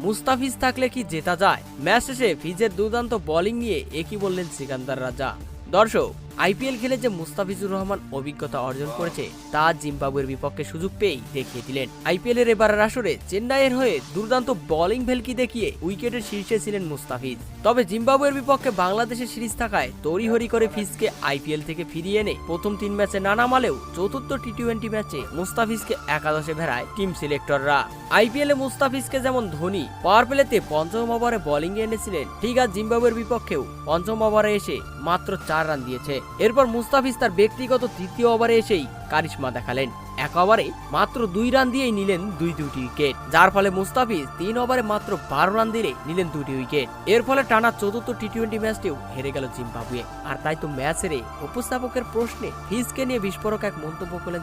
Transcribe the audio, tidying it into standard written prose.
মুস্তাফিজ থাকলে কি জেতা যায়? ম্যাচ শেষে ফিজের দুর্দান্ত বোলিং নিয়ে একই বললেন সিকান্দার রাজা। দর্শক, আইপিএল খেলে যে মুস্তাফিজুর রহমান অভিজ্ঞতা অর্জন করেছে তা জিম্বাবুয়ের বিপক্ষে সুযোগ পেয়েই দেখিয়ে দিলেন। আইপিএল এর এবারের আসরে চেন্নাইয়ের হয়ে দুর্দান্ত বোলিং ভেলকি দেখিয়ে উইকেটের শীর্ষে ছিলেন মুস্তাফিজ। তবে জিম্বাবুয়ের বিপক্ষে বাংলাদেশের সিরিজ থাকায় তড়িহড়ি করে ফিজকে আইপিএল থেকে ফিরিয়ে এনে প্রথম 3 ম্যাচে না নামালেও চতুর্থ টি-20 ম্যাচে মুস্তাফিজকে একাদশে ভেড়ায় টিম সিলেক্টররা। আইপিএল এ মুস্তাফিজকে যেমন ধোনি পাওয়ার প্লেতে পঞ্চম ওভারে বোলিং এনেছিলেন, ঠিক আজ জিম্বাবুয়ের বিপক্ষেও পঞ্চম ওভারে এসে মাত্র 4 রান দিয়েছে। এরপর মুস্তাফিজ তার ব্যক্তিগত তৃতীয় ওভারে এসেই কারিশমা দেখালেন। এক ওভারে মাত্র 2 রান দিয়েই নিলেন দুটি উইকেট, যার ফলে মুস্তাফিজ 3 ওভারে মাত্র 12 রান দিয়ে নিলেন 2টি উইকেট। এর ফলে টানা চতুর্থ টি-20 ম্যাচটিও হেরে গেল জিম্বাবুয়ে। আর তাই তো ম্যাচ হেরে উপস্থাপকের প্রশ্নে ফিজকে নিয়ে বিস্ফোরক এক মন্তব্য করলেন।